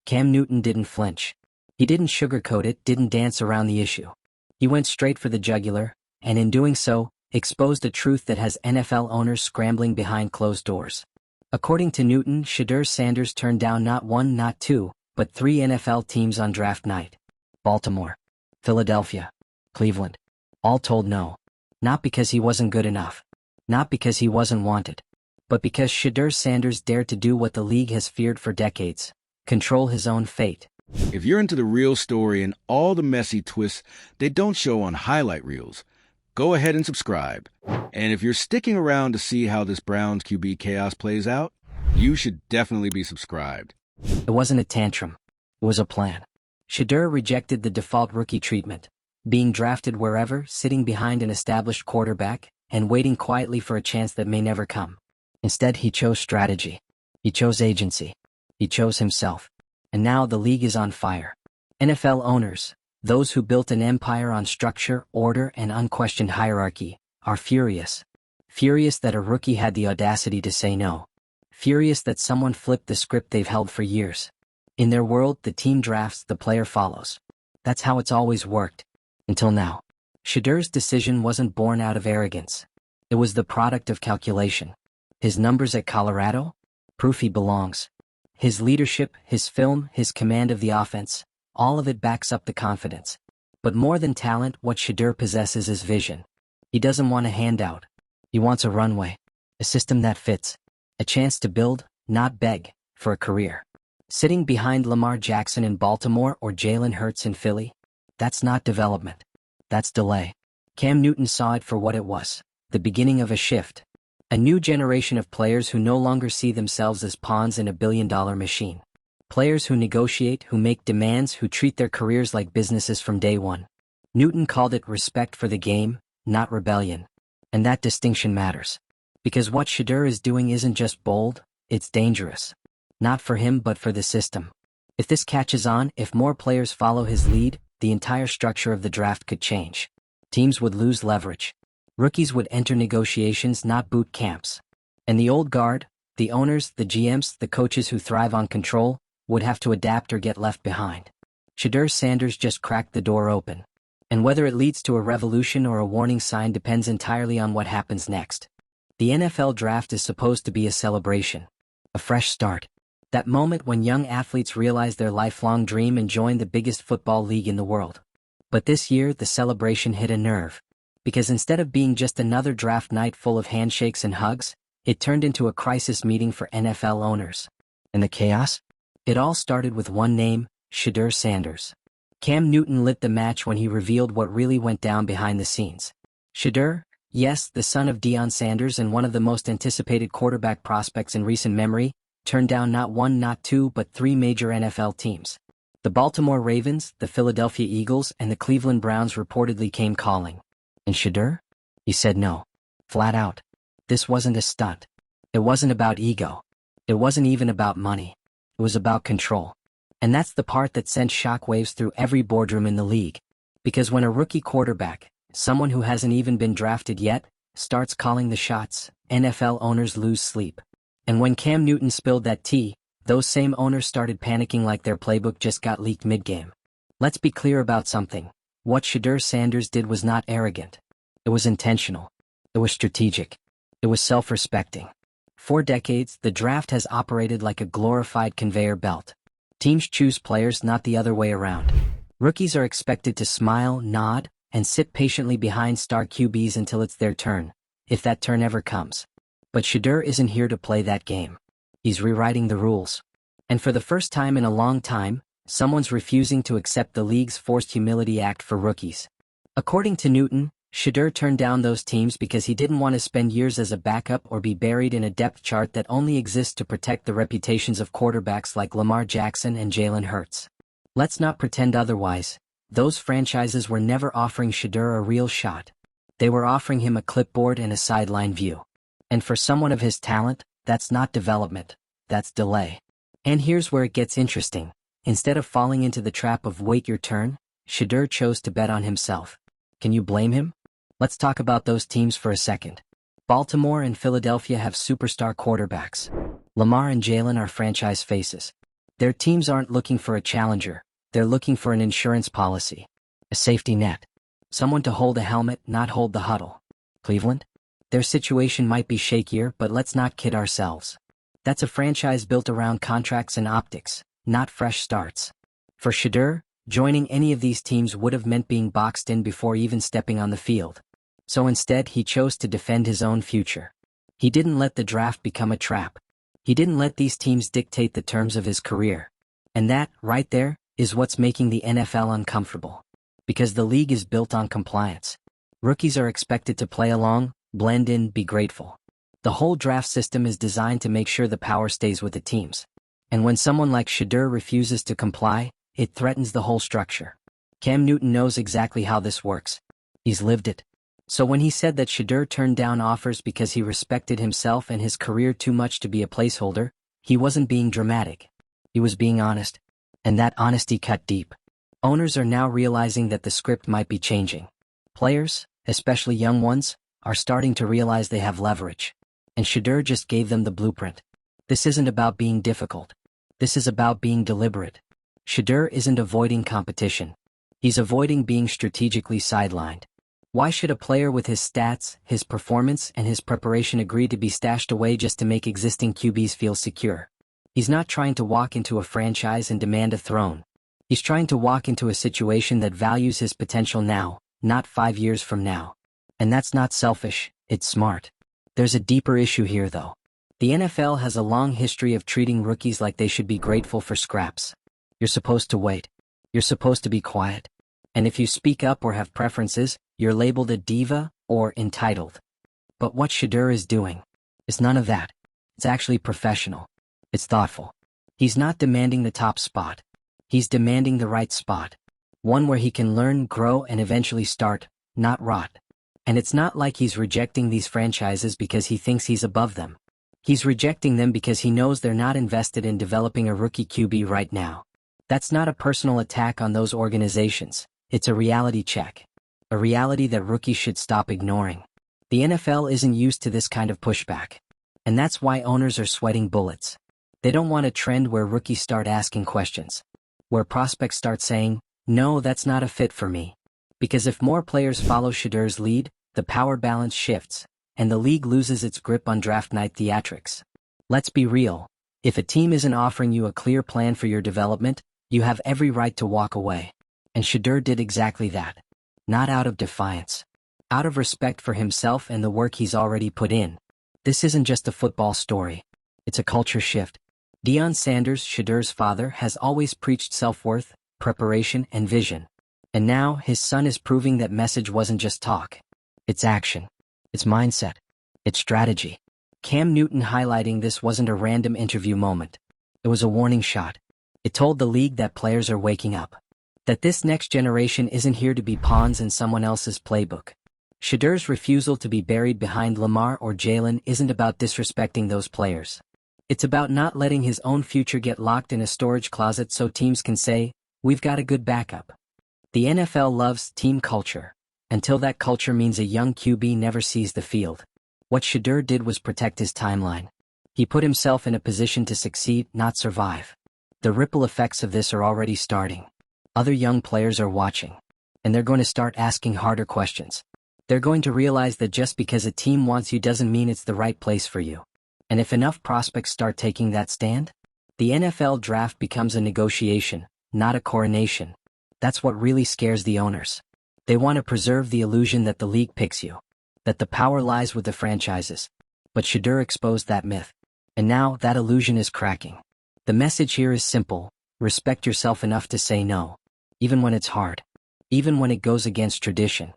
Cam Newton didn't flinch. He didn't sugarcoat it, didn't dance around the issue. He went straight for the jugular, and in doing so, exposed a truth that has NFL owners scrambling behind closed doors. According to Newton, Shedeur Sanders turned down not one, not two, but three NFL teams on draft night. Baltimore, Philadelphia, Cleveland. All told no. Not because he wasn't good enough. Not because he wasn't wanted. But because Shedeur Sanders dared to do what the league has feared for decades: control his own fate. If you're into the real story and all the messy twists they don't show on highlight reels, go ahead and subscribe. And if you're sticking around to see how this Browns QB chaos plays out, you should definitely be subscribed. It wasn't a tantrum. It was a plan. Shedeur rejected the default rookie treatment, being drafted wherever, sitting behind an established quarterback, and waiting quietly for a chance that may never come. Instead, he chose strategy. He chose agency. He chose himself. And now the league is on fire. NFL owners, those who built an empire on structure, order, and unquestioned hierarchy, are furious. Furious that a rookie had the audacity to say no. Furious that someone flipped the script they've held for years. In their world, the team drafts, the player follows. That's how it's always worked. Until now. Shedeur's decision wasn't born out of arrogance. It was the product of calculation. His numbers at Colorado? Proof he belongs. His leadership, his film, his command of the offense, all of it backs up the confidence. But more than talent, what Shedeur possesses is vision. He doesn't want a handout. He wants a runway. A system that fits. A chance to build, not beg, for a career. Sitting behind Lamar Jackson in Baltimore or Jalen Hurts in Philly? That's not development. That's delay. Cam Newton saw it for what it was. The beginning of a shift. A new generation of players who no longer see themselves as pawns in a billion-dollar machine. Players who negotiate, who make demands, who treat their careers like businesses from day one. Newton called it respect for the game, not rebellion. And that distinction matters. Because what Shedeur is doing isn't just bold, it's dangerous. Not for him but for the system. If this catches on, if more players follow his lead, the entire structure of the draft could change. Teams would lose leverage. Rookies would enter negotiations, not boot camps. And the old guard, the owners, the GMs, the coaches who thrive on control, would have to adapt or get left behind. Shedeur Sanders just cracked the door open. And whether it leads to a revolution or a warning sign depends entirely on what happens next. The NFL draft is supposed to be a celebration. A fresh start. That moment when young athletes realize their lifelong dream and join the biggest football league in the world. But this year, the celebration hit a nerve. Because instead of being just another draft night full of handshakes and hugs, it turned into a crisis meeting for NFL owners. And the chaos? It all started with one name, Shedeur Sanders. Cam Newton lit the match when he revealed what really went down behind the scenes. Shedeur, yes, the son of Deion Sanders and one of the most anticipated quarterback prospects in recent memory, turned down not one, not two, but three major NFL teams. The Baltimore Ravens, the Philadelphia Eagles, and the Cleveland Browns reportedly came calling. And Shedeur? He said no. Flat out. This wasn't a stunt. It wasn't about ego. It wasn't even about money. It was about control. And that's the part that sent shockwaves through every boardroom in the league. Because when a rookie quarterback, someone who hasn't even been drafted yet, starts calling the shots, NFL owners lose sleep. And when Cam Newton spilled that tea, those same owners started panicking like their playbook just got leaked mid-game. Let's be clear about something. What Shedeur Sanders did was not arrogant. It was intentional. It was strategic. It was self-respecting. For decades, the draft has operated like a glorified conveyor belt. Teams choose players, not the other way around. Rookies are expected to smile, nod, and sit patiently behind star QBs until it's their turn, if that turn ever comes. But Shedeur isn't here to play that game. He's rewriting the rules. And for the first time in a long time, someone's refusing to accept the league's forced humility act for rookies. According to Newton, Shedeur turned down those teams because he didn't want to spend years as a backup or be buried in a depth chart that only exists to protect the reputations of quarterbacks like Lamar Jackson and Jalen Hurts. Let's not pretend otherwise. Those franchises were never offering Shedeur a real shot. They were offering him a clipboard and a sideline view. And for someone of his talent, that's not development, that's delay. And here's where it gets interesting. Instead of falling into the trap of wait your turn, Shedeur chose to bet on himself. Can you blame him? Let's talk about those teams for a second. Baltimore and Philadelphia have superstar quarterbacks. Lamar and Jalen are franchise faces. Their teams aren't looking for a challenger, they're looking for an insurance policy. A safety net. Someone to hold a helmet, not hold the huddle. Cleveland? Their situation might be shakier, but let's not kid ourselves. That's a franchise built around contracts and optics, not fresh starts. For Shedeur, joining any of these teams would have meant being boxed in before even stepping on the field. So instead, he chose to defend his own future. He didn't let the draft become a trap. He didn't let these teams dictate the terms of his career. And that, right there, is what's making the NFL uncomfortable. Because the league is built on compliance. Rookies are expected to play along, blend in, be grateful. The whole draft system is designed to make sure the power stays with the teams. And when someone like Shedeur refuses to comply, it threatens the whole structure. Cam Newton knows exactly how this works. He's lived it. So when he said that Shedeur turned down offers because he respected himself and his career too much to be a placeholder, he wasn't being dramatic. He was being honest. And that honesty cut deep. Owners are now realizing that the script might be changing. Players, especially young ones, are starting to realize they have leverage. And Shedeur just gave them the blueprint. This isn't about being difficult. This is about being deliberate. Shedeur isn't avoiding competition. He's avoiding being strategically sidelined. Why should a player with his stats, his performance, and his preparation agree to be stashed away just to make existing QBs feel secure? He's not trying to walk into a franchise and demand a throne. He's trying to walk into a situation that values his potential now, not 5 years from now. And that's not selfish, it's smart. There's a deeper issue here though. The NFL has a long history of treating rookies like they should be grateful for scraps. You're supposed to wait. You're supposed to be quiet. And if you speak up or have preferences, you're labeled a diva or entitled. But what Shedeur is doing is none of that. It's actually professional. It's thoughtful. He's not demanding the top spot. He's demanding the right spot. One where he can learn, grow, and eventually start, not rot. And it's not like he's rejecting these franchises because he thinks he's above them. He's rejecting them because he knows they're not invested in developing a rookie QB right now. That's not a personal attack on those organizations. It's a reality check. A reality that rookies should stop ignoring. The NFL isn't used to this kind of pushback. And that's why owners are sweating bullets. They don't want a trend where rookies start asking questions. Where prospects start saying, no, that's not a fit for me. Because if more players follow Shedeur's lead, the power balance shifts, and the league loses its grip on draft night theatrics. Let's be real. If a team isn't offering you a clear plan for your development, you have every right to walk away. And Shedeur did exactly that. Not out of defiance. Out of respect for himself and the work he's already put in. This isn't just a football story. It's a culture shift. Deion Sanders, Shedeur's father, has always preached self-worth, preparation, and vision. And now, his son is proving that message wasn't just talk. It's action. It's mindset. It's strategy. Cam Newton highlighting this wasn't a random interview moment. It was a warning shot. It told the league that players are waking up. That this next generation isn't here to be pawns in someone else's playbook. Shedeur's refusal to be buried behind Lamar or Jalen isn't about disrespecting those players. It's about not letting his own future get locked in a storage closet so teams can say, we've got a good backup. The NFL loves team culture, until that culture means a young QB never sees the field. What Shedeur did was protect his timeline. He put himself in a position to succeed, not survive. The ripple effects of this are already starting. Other young players are watching. And they're going to start asking harder questions. They're going to realize that just because a team wants you doesn't mean it's the right place for you. And if enough prospects start taking that stand, the NFL draft becomes a negotiation, not a coronation. That's what really scares the owners. They want to preserve the illusion that the league picks you, that the power lies with the franchises. But Shedeur exposed that myth. And now that illusion is cracking. The message here is simple: respect yourself enough to say no. Even when it's hard. Even when it goes against tradition.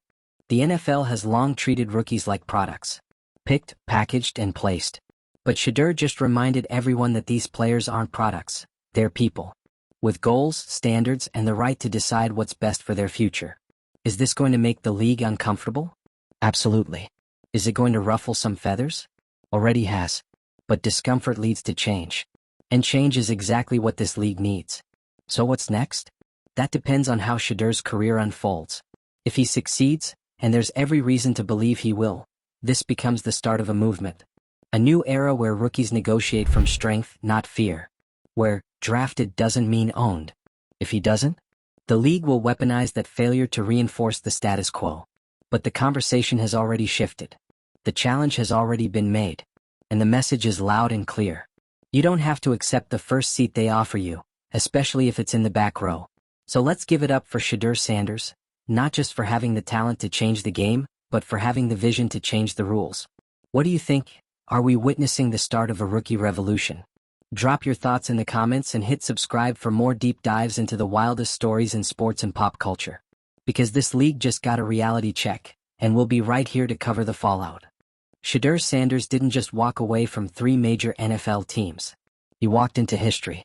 The NFL has long treated rookies like products. Picked, packaged, and placed. But Shedeur just reminded everyone that these players aren't products. They're people. With goals, standards, and the right to decide what's best for their future. Is this going to make the league uncomfortable? Absolutely. Is it going to ruffle some feathers? Already has. But discomfort leads to change. And change is exactly what this league needs. So what's next? That depends on how Shedeur's career unfolds. If he succeeds, and there's every reason to believe he will, this becomes the start of a movement. A new era where rookies negotiate from strength, not fear. Where, drafted doesn't mean owned. If he doesn't, the league will weaponize that failure to reinforce the status quo. But the conversation has already shifted. The challenge has already been made. And the message is loud and clear. You don't have to accept the first seat they offer you, especially if it's in the back row. So let's give it up for Shedeur Sanders, not just for having the talent to change the game, but for having the vision to change the rules. What do you think? Are we witnessing the start of a rookie revolution? Drop your thoughts in the comments and hit subscribe for more deep dives into the wildest stories in sports and pop culture. Because this league just got a reality check, and we'll be right here to cover the fallout. Shedeur Sanders didn't just walk away from 3 major NFL teams. He walked into history.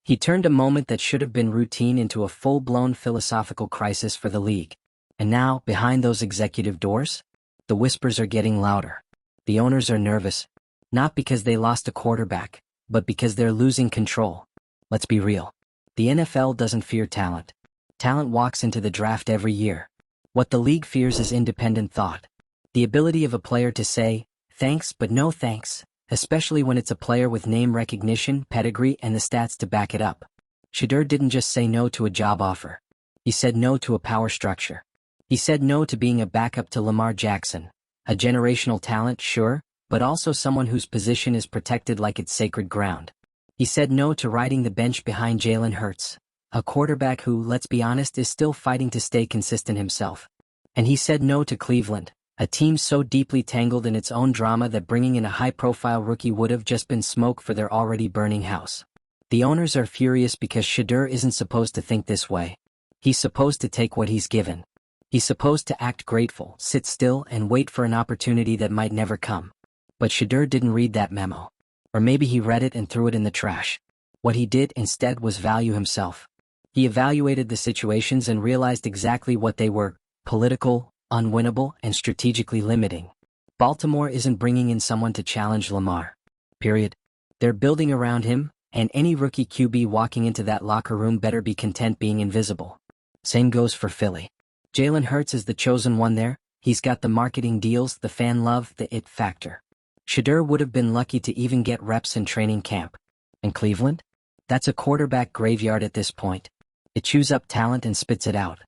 He turned a moment that should have been routine into a full-blown philosophical crisis for the league. And now, behind those executive doors, the whispers are getting louder. The owners are nervous, not because they lost a quarterback, but because they're losing control. Let's be real. The NFL doesn't fear talent. Talent walks into the draft every year. What the league fears is independent thought. The ability of a player to say, thanks but no thanks, especially when it's a player with name recognition, pedigree, and the stats to back it up. Shedeur didn't just say no to a job offer. He said no to a power structure. He said no to being a backup to Lamar Jackson, a generational talent, sure, but also someone whose position is protected like it's sacred ground. He said no to riding the bench behind Jalen Hurts, a quarterback who, let's be honest, is still fighting to stay consistent himself. And he said no to Cleveland, a team so deeply tangled in its own drama that bringing in a high-profile rookie would have just been smoke for their already burning house. The owners are furious because Shedeur isn't supposed to think this way. He's supposed to take what he's given. He's supposed to act grateful, sit still, and wait for an opportunity that might never come. But Shedeur didn't read that memo. Or maybe he read it and threw it in the trash. What he did instead was value himself. He evaluated the situations and realized exactly what they were: political, unwinnable, and strategically limiting. Baltimore isn't bringing in someone to challenge Lamar. Period. They're building around him, and any rookie QB walking into that locker room better be content being invisible. Same goes for Philly. Jalen Hurts is the chosen one there. He's got the marketing deals, the fan love, the it factor. Shedeur would have been lucky to even get reps in training camp. And Cleveland? That's a quarterback graveyard at this point. It chews up talent and spits it out.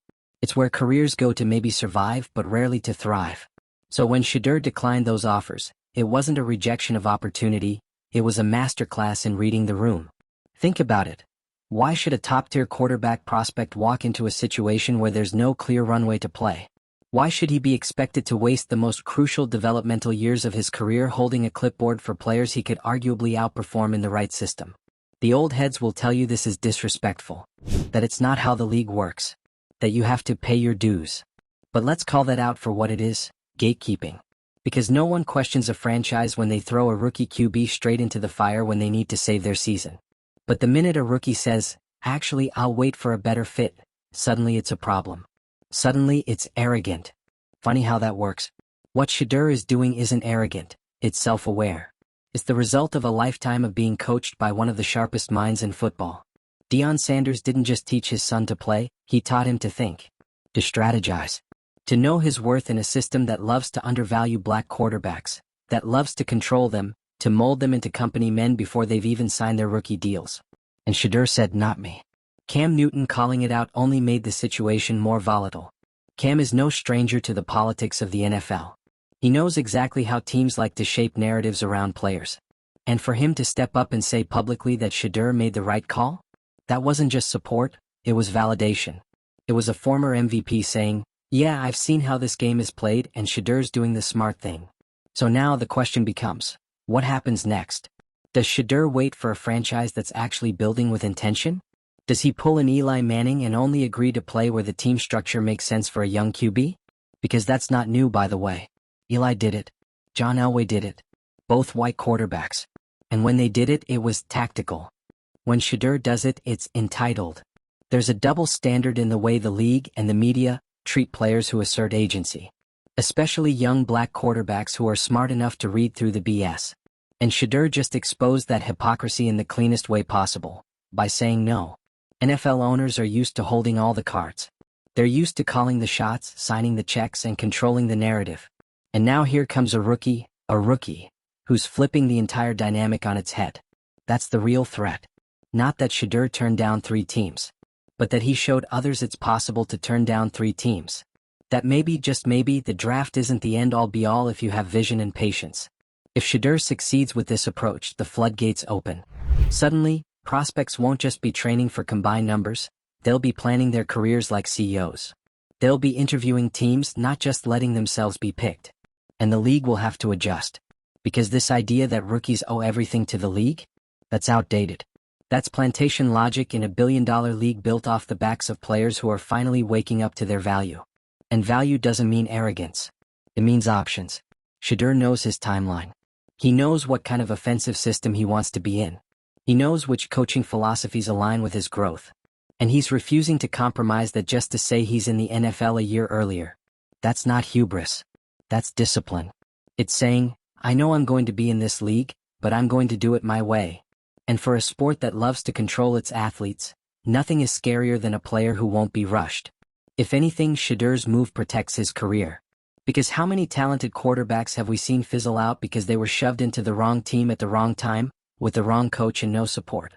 It's where careers go to maybe survive but rarely to thrive. So when Shedeur declined those offers, it wasn't a rejection of opportunity, it was a masterclass in reading the room. Think about it. Why should a top-tier quarterback prospect walk into a situation where there's no clear runway to play? Why should he be expected to waste the most crucial developmental years of his career holding a clipboard for players he could arguably outperform in the right system? The old heads will tell you this is disrespectful, that it's not how the league works, that you have to pay your dues. But let's call that out for what it is: gatekeeping. Because no one questions a franchise when they throw a rookie QB straight into the fire when they need to save their season. But the minute a rookie says, actually I'll wait for a better fit, suddenly it's a problem. Suddenly it's arrogant. Funny how that works. What Shedeur is doing isn't arrogant, it's self-aware. It's the result of a lifetime of being coached by one of the sharpest minds in football. Deion Sanders didn't just teach his son to play, he taught him to think, to strategize, to know his worth in a system that loves to undervalue black quarterbacks, that loves to control them, to mold them into company men before they've even signed their rookie deals. And Shedeur said, not me. Cam Newton calling it out only made the situation more volatile. Cam is no stranger to the politics of the NFL. He knows exactly how teams like to shape narratives around players. And for him to step up and say publicly that Shedeur made the right call? That wasn't just support, it was validation. It was a former MVP saying, yeah, I've seen how this game is played and Shedeur's doing the smart thing. So now the question becomes, what happens next? Does Shedeur wait for a franchise that's actually building with intention? Does he pull an Eli Manning and only agree to play where the team structure makes sense for a young QB? Because that's not new, by the way. Eli did it. John Elway did it. Both white quarterbacks. And when they did it, it was tactical. When Shedeur does it, it's entitled. There's a double standard in the way the league and the media treat players who assert agency. Especially young black quarterbacks who are smart enough to read through the BS. And Shedeur just exposed that hypocrisy in the cleanest way possible, by saying no. NFL owners are used to holding all the cards. They're used to calling the shots, signing the checks, and controlling the narrative. And now here comes a rookie, who's flipping the entire dynamic on its head. That's the real threat. Not that Shadur turned down 3 teams, but that he showed others it's possible to turn down 3 teams. That maybe, just maybe, the draft isn't the end-all be-all if you have vision and patience. If Shadur succeeds with this approach, the floodgates open. Suddenly, prospects won't just be training for combined numbers, they'll be planning their careers like CEOs. They'll be interviewing teams, not just letting themselves be picked. And the league will have to adjust. Because this idea that rookies owe everything to the league? That's outdated. That's plantation logic in a billion-dollar league built off the backs of players who are finally waking up to their value. And value doesn't mean arrogance. It means options. Shadur knows his timeline. He knows what kind of offensive system he wants to be in. He knows which coaching philosophies align with his growth. And he's refusing to compromise that just to say he's in the NFL a year earlier. That's not hubris. That's discipline. It's saying, I know I'm going to be in this league, but I'm going to do it my way. And for a sport that loves to control its athletes, nothing is scarier than a player who won't be rushed. If anything, Shadur's move protects his career. Because how many talented quarterbacks have we seen fizzle out because they were shoved into the wrong team at the wrong time, with the wrong coach and no support?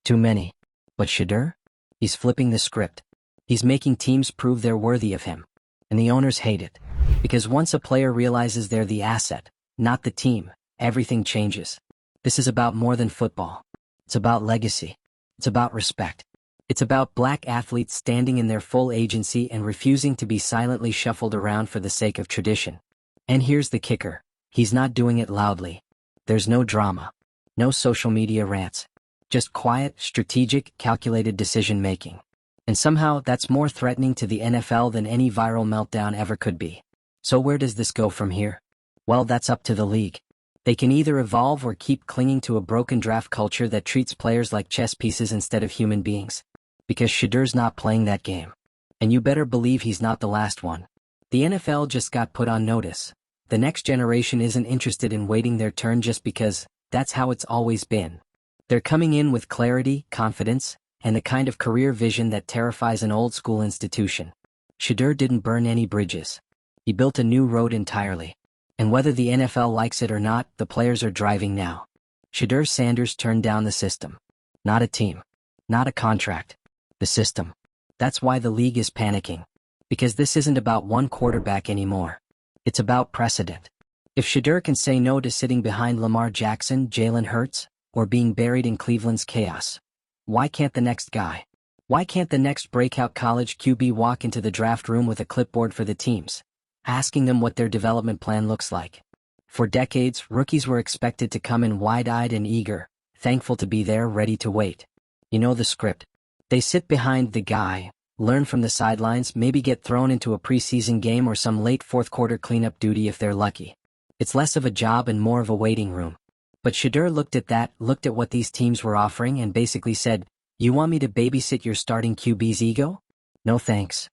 Too many. But Shadur? He's flipping the script. He's making teams prove they're worthy of him. And the owners hate it. Because once a player realizes they're the asset, not the team, everything changes. This is about more than football. It's about legacy. It's about respect. It's about black athletes standing in their full agency and refusing to be silently shuffled around for the sake of tradition. And here's the kicker. He's not doing it loudly. There's no drama. No social media rants. Just quiet, strategic, calculated decision-making. And somehow that's more threatening to the NFL than any viral meltdown ever could be. So where does this go from here? Well, that's up to the league. They can either evolve or keep clinging to a broken draft culture that treats players like chess pieces instead of human beings. Because Shadur's not playing that game. And you better believe he's not the last one. The NFL just got put on notice. The next generation isn't interested in waiting their turn just because that's how it's always been. They're coming in with clarity, confidence, and the kind of career vision that terrifies an old-school institution. Shadur didn't burn any bridges. He built a new road entirely. And whether the NFL likes it or not, the players are driving now. Shadur Sanders turned down the system. Not a team. Not a contract. The system. That's why the league is panicking. Because this isn't about one quarterback anymore. It's about precedent. If Shadur can say no to sitting behind Lamar Jackson, Jalen Hurts, or being buried in Cleveland's chaos, why can't the next guy? Why can't the next breakout college QB walk into the draft room with a clipboard for the teams, asking them what their development plan looks like? For decades, rookies were expected to come in wide-eyed and eager, thankful to be there, ready to wait. You know the script. They sit behind the guy, learn from the sidelines, maybe get thrown into a preseason game or some late fourth-quarter cleanup duty if they're lucky. It's less of a job and more of a waiting room. But Shadur looked at what these teams were offering and basically said, you want me to babysit your starting QB's ego? No thanks.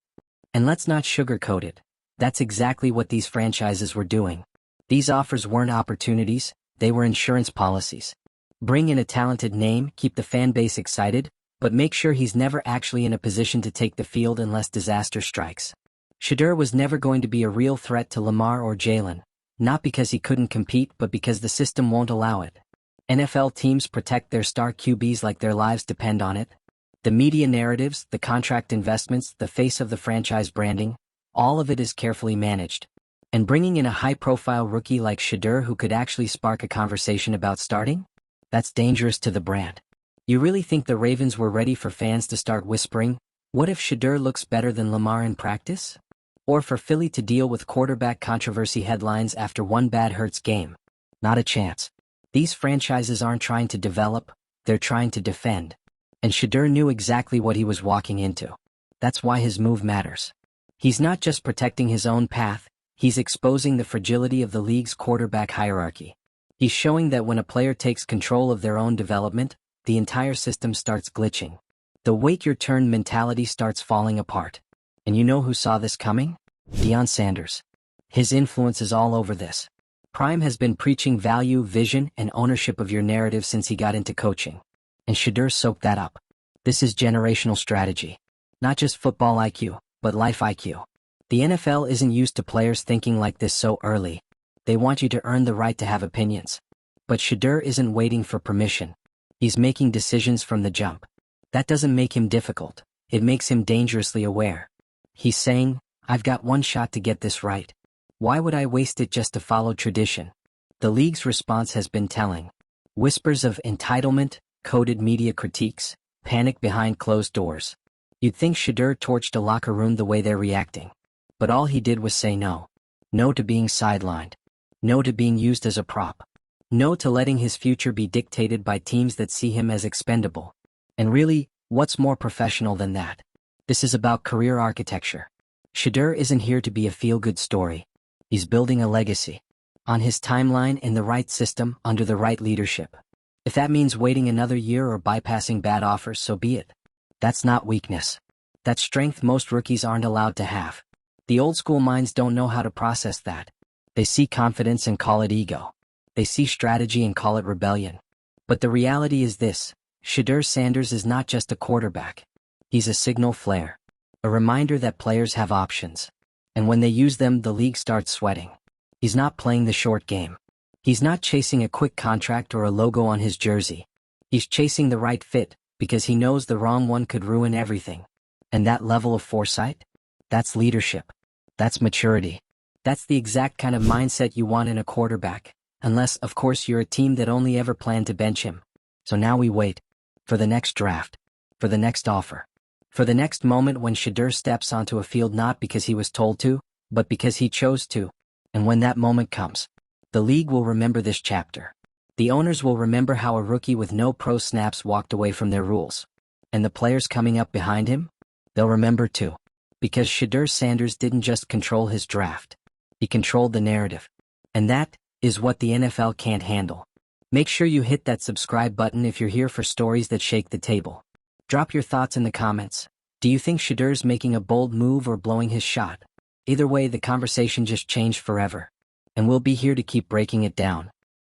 And let's not sugarcoat it. That's exactly what these franchises were doing. These offers weren't opportunities, they were insurance policies. Bring in a talented name, keep the fan base excited, but make sure he's never actually in a position to take the field unless disaster strikes. Shadur was never going to be a real threat to Lamar or Jalen, not because he couldn't compete but because the system won't allow it. NFL teams protect their star QBs like their lives depend on it. The media narratives, the contract investments, the face of the franchise branding, all of it is carefully managed. And bringing in a high-profile rookie like Shadur who could actually spark a conversation about starting? That's dangerous to the brand. You really think the Ravens were ready for fans to start whispering, what if Shadur looks better than Lamar in practice? Or for Philly to deal with quarterback controversy headlines after one bad Hurts game? Not a chance. These franchises aren't trying to develop, they're trying to defend. And Shadur knew exactly what he was walking into. That's why his move matters. He's not just protecting his own path, he's exposing the fragility of the league's quarterback hierarchy. He's showing that when a player takes control of their own development, the entire system starts glitching. The wait your turn mentality starts falling apart. And you know who saw this coming? Deion Sanders. His influence is all over this. Prime has been preaching value, vision, and ownership of your narrative since he got into coaching. And Shadur soaked that up. This is generational strategy. Not just football IQ, but life IQ. The NFL isn't used to players thinking like this so early. They want you to earn the right to have opinions. But Shadur isn't waiting for permission. He's making decisions from the jump. That doesn't make him difficult. It makes him dangerously aware. He's saying, I've got one shot to get this right. Why would I waste it just to follow tradition? The league's response has been telling. Whispers of entitlement, coded media critiques, panic behind closed doors. You'd think Shedeur torched a locker room the way they're reacting. But all he did was say no. No to being sidelined. No to being used as a prop. No to letting his future be dictated by teams that see him as expendable. And really, what's more professional than that? This is about career architecture. Shedeur isn't here to be a feel-good story. He's building a legacy. On his timeline, in the right system, under the right leadership. If that means waiting another year or bypassing bad offers, so be it. That's not weakness. That's strength most rookies aren't allowed to have. The old-school minds don't know how to process that. They see confidence and call it ego. They see strategy and call it rebellion. But the reality is this: Shedeur Sanders is not just a quarterback. He's a signal flare. A reminder that players have options. And when they use them, the league starts sweating. He's not playing the short game. He's not chasing a quick contract or a logo on his jersey. He's chasing the right fit, because he knows the wrong one could ruin everything. And that level of foresight? That's leadership. That's maturity. That's the exact kind of mindset you want in a quarterback. Unless, of course, you're a team that only ever planned to bench him. So now we wait. For the next draft. For the next offer. For the next moment when Shedeur steps onto a field not because he was told to, but because he chose to. And when that moment comes, the league will remember this chapter. The owners will remember how a rookie with no pro snaps walked away from their rules. And the players coming up behind him? They'll remember too. Because Shedeur Sanders didn't just control his draft. He controlled the narrative. And that is what the NFL can't handle. Make sure you hit that subscribe button if you're here for stories that shake the table. Drop your thoughts in the comments. Do you think Shedeur's making a bold move or blowing his shot? Either way, the conversation just changed forever. And we'll be here to keep breaking it down.